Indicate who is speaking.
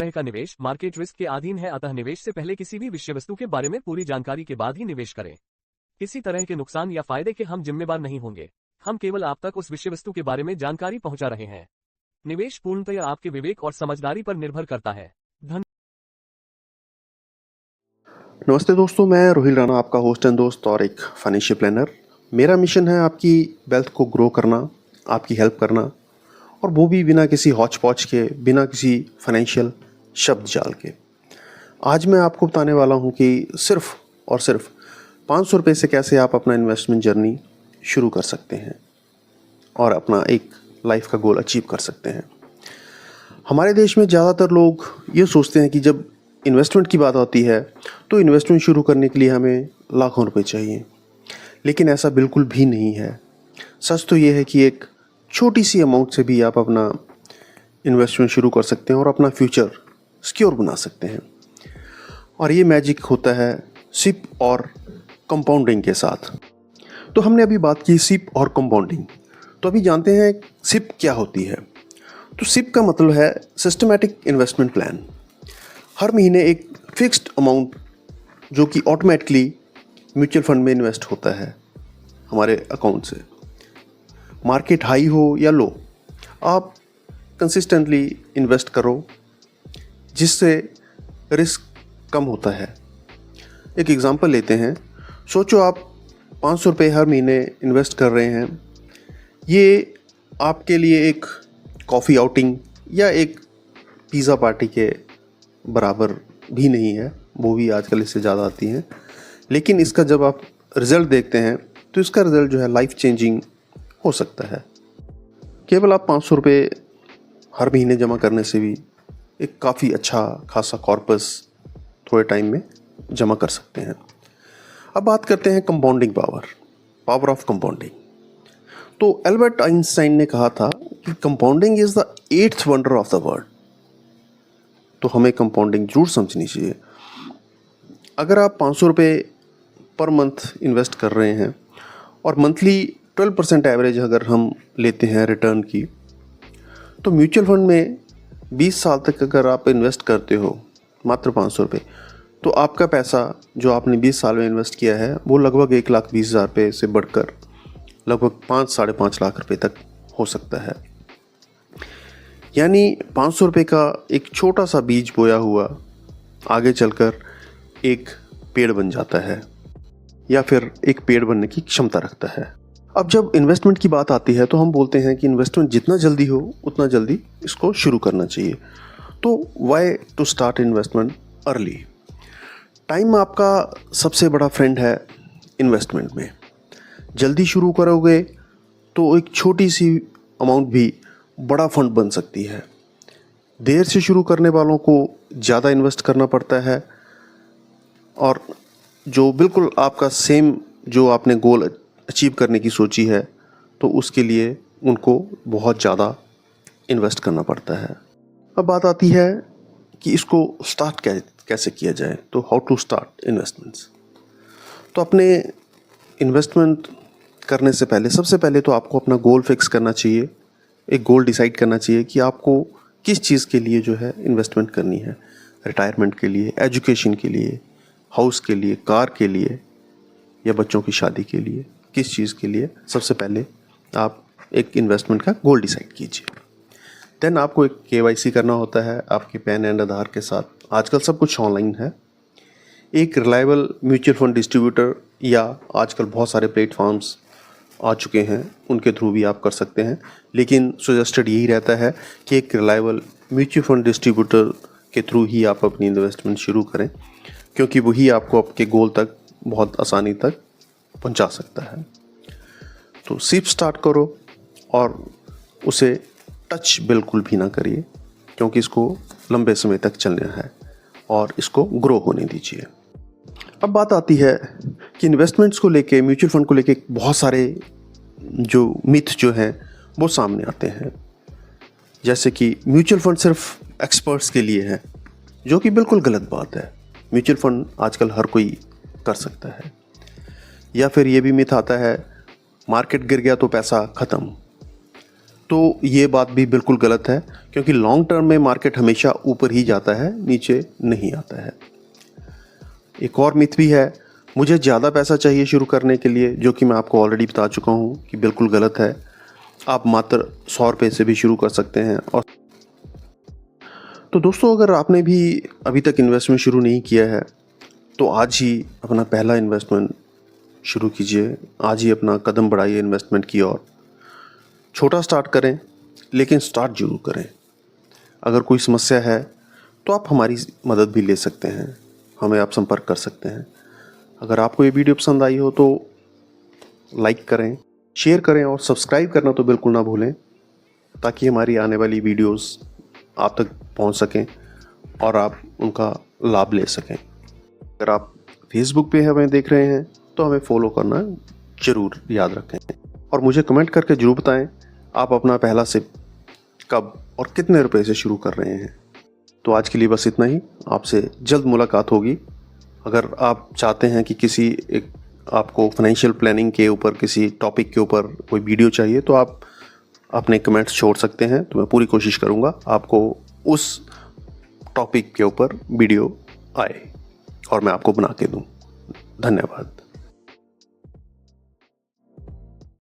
Speaker 1: तरह का निवेश मार्केट रिस्क के अधीन है, अतः निवेश से पहले किसी भी विषय वस्तु के बारे में पूरी जानकारी के बाद ही निवेश करें। किसी तरह के नुकसान या फायदे के हम जिम्मेदार नहीं होंगे, हम केवल आप तक उस विषय वस्तु के बारे में जानकारी पहुंचा रहे हैं। निवेश पूर्णतया आपके विवेक और समझदारी पर निर्भर करता है।
Speaker 2: नमस्ते दोस्तों, मैं रोहिल राणा, आपका होस्ट एंड दोस्त और एक फाइनेंशियल प्लानर। मेरा मिशन है आपकी वेल्थ को ग्रो करना, आपकी हेल्प करना, और वो भी बिना किसी हौच पौच के, बिना किसी फाइनेंशियल शब्द जाल के। आज मैं आपको बताने वाला हूँ कि सिर्फ और सिर्फ 500 रुपये से कैसे आप अपना इन्वेस्टमेंट जर्नी शुरू कर सकते हैं और अपना एक लाइफ का गोल अचीव कर सकते हैं। हमारे देश में ज़्यादातर लोग ये सोचते हैं कि जब इन्वेस्टमेंट की बात आती है तो इन्वेस्टमेंट शुरू करने के लिए हमें लाखों रुपए चाहिए, लेकिन ऐसा बिल्कुल भी नहीं है। सच तो ये है कि एक छोटी सी अमाउंट से भी आप अपना इन्वेस्टमेंट शुरू कर सकते हैं और अपना फ्यूचर सिक्योर बना सकते हैं। और ये मैजिक होता है सिप और कंपाउंडिंग के साथ। तो हमने अभी बात की सिप और कंपाउंडिंग, तो अभी जानते हैं सिप क्या होती है। तो सिप का मतलब है सिस्टमैटिक इन्वेस्टमेंट प्लान। हर महीने एक फिक्स्ड अमाउंट जो कि ऑटोमेटिकली म्यूचुअल फंड में इन्वेस्ट होता है हमारे अकाउंट से। मार्केट हाई हो या लो, आप कंसिस्टेंटली इन्वेस्ट करो, जिससे रिस्क कम होता है। एक एग्जांपल लेते हैं। सोचो आप 500 रुपये हर महीने इन्वेस्ट कर रहे हैं। ये आपके लिए एक कॉफ़ी आउटिंग या एक पिज़्ज़ा पार्टी के बराबर भी नहीं है, वो भी आजकल इससे ज़्यादा आती हैं। लेकिन इसका जब आप रिज़ल्ट देखते हैं तो इसका रिज़ल्ट जो है लाइफ चेंजिंग हो सकता है। केवल आप 500 रुपये हर महीने जमा करने से भी एक काफ़ी अच्छा खासा कॉर्पस थोड़े टाइम में जमा कर सकते हैं। अब बात करते हैं कंपाउंडिंग पावर ऑफ कंपाउंडिंग। तो एल्बर्ट आइंस्टाइन ने कहा था कि compounding is the 8th wonder of the world. तो हमें कंपाउंडिंग जरूर समझनी चाहिए। अगर आप 500 रुपये पर मंथ इन्वेस्ट कर रहे हैं और मंथली 12% एवरेज अगर हम लेते हैं रिटर्न की, तो म्यूचुअल फंड में 20 साल तक अगर आप इन्वेस्ट करते हो मात्र 500 रुपये, तो आपका पैसा जो आपने 20 साल में इन्वेस्ट किया है वो लगभग 1,20,000 रुपये से बढ़कर लगभग 5-5.5 लाख रुपये तक हो सकता है। यानी 500 रुपये का एक छोटा सा बीज बोया हुआ आगे चलकर एक पेड़ बन जाता है, या फिर एक पेड़ बनने की क्षमता रखता है। अब जब इन्वेस्टमेंट की बात आती है तो हम बोलते हैं कि इन्वेस्टमेंट जितना जल्दी हो उतना जल्दी इसको शुरू करना चाहिए। तो why to start investment early? Time आपका सबसे बड़ा फ्रेंड है इन्वेस्टमेंट में। जल्दी शुरू करोगे तो एक छोटी सी अमाउंट भी बड़ा फंड बन सकती है। देर से शुरू करने वालों को ज़्यादा इन्वेस्ट करना पड़ता है, और जो बिल्कुल आपका सेम जो आपने गोल अचीव करने की सोची है तो उसके लिए उनको बहुत ज़्यादा इन्वेस्ट करना पड़ता है। अब बात आती है कि इसको स्टार्ट कैसे किया जाए। तो हाउ टू स्टार्ट इन्वेस्टमेंट्स। तो अपने इन्वेस्टमेंट करने से पहले सबसे पहले तो आपको अपना गोल फिक्स करना चाहिए। एक गोल डिसाइड करना चाहिए कि आपको किस चीज़ के लिए जो है इन्वेस्टमेंट करनी है। रिटायरमेंट के लिए, एजुकेशन के लिए, हाउस के लिए, कार के लिए, या बच्चों की शादी के लिए, किस चीज़ के लिए। सबसे पहले आप एक इन्वेस्टमेंट का गोल डिसाइड कीजिए। देन आपको एक KYC करना होता है आपके पैन एंड आधार के साथ। आजकल सब कुछ ऑनलाइन है। एक रिलायबल म्यूचुअल फंड डिस्ट्रीब्यूटर या आजकल बहुत सारे प्लेटफॉर्म्स आ चुके हैं, उनके थ्रू भी आप कर सकते हैं। लेकिन सजेस्टेड यही रहता है कि एक रिलायबल म्यूचुअल फंड डिस्ट्रीब्यूटर के थ्रू ही आप अपनी इन्वेस्टमेंट शुरू करें, क्योंकि वही आपको आपके गोल तक बहुत आसानी तक पहुंचा सकता है। तो सिर्फ स्टार्ट करो और उसे टच बिल्कुल भी ना करिए, क्योंकि इसको लंबे समय तक चलना है और इसको ग्रो होने दीजिए। अब बात आती है कि इन्वेस्टमेंट्स को लेके, म्यूचुअल फंड को लेके बहुत सारे जो मिथ जो हैं वो सामने आते हैं। जैसे कि म्यूचुअल फंड सिर्फ एक्सपर्ट्स के लिए है, जो कि बिल्कुल गलत बात है। म्यूचुअल फंड आजकल हर कोई कर सकता है। या फिर ये भी मिथ आता है मार्केट गिर गया तो पैसा ख़त्म। तो ये बात भी बिल्कुल गलत है, क्योंकि लॉन्ग टर्म में मार्केट हमेशा ऊपर ही जाता है, नीचे नहीं आता है। एक और मिथ भी है, मुझे ज़्यादा पैसा चाहिए शुरू करने के लिए, जो कि मैं आपको ऑलरेडी बता चुका हूँ कि बिल्कुल गलत है। आप मात्र 100 रुपये से भी शुरू कर सकते हैं। और तो दोस्तों, अगर आपने भी अभी तक इन्वेस्टमेंट शुरू नहीं किया है तो आज ही अपना पहला इन्वेस्टमेंट शुरू कीजिए। आज ही अपना कदम बढ़ाइए इन्वेस्टमेंट की ओर। छोटा स्टार्ट करें, लेकिन स्टार्ट जरूर करें। अगर कोई समस्या है तो आप हमारी मदद भी ले सकते हैं, हमें आप संपर्क कर सकते हैं। अगर आपको ये वीडियो पसंद आई हो तो लाइक करें, शेयर करें और सब्सक्राइब करना तो बिल्कुल ना भूलें, ताकि हमारी आने वाली वीडियोस आप तक पहुंच सकें और आप उनका लाभ ले सकें। अगर आप फेसबुक पे हमें देख रहे हैं तो हमें फॉलो करना ज़रूर याद रखें। और मुझे कमेंट करके ज़रूर बताएं आप अपना पहला सिप कब और कितने रुपए से शुरू कर रहे हैं। तो आज के लिए बस इतना ही। आपसे जल्द मुलाकात होगी। अगर आप चाहते हैं कि किसी एक आपको फाइनेंशियल प्लानिंग के ऊपर किसी टॉपिक के ऊपर कोई वीडियो चाहिए तो आप अपने कमेंट्स छोड़ सकते हैं, तो मैं पूरी कोशिश करूँगा आपको उस टॉपिक के ऊपर वीडियो आए और मैं आपको बना के दूँ। धन्यवाद।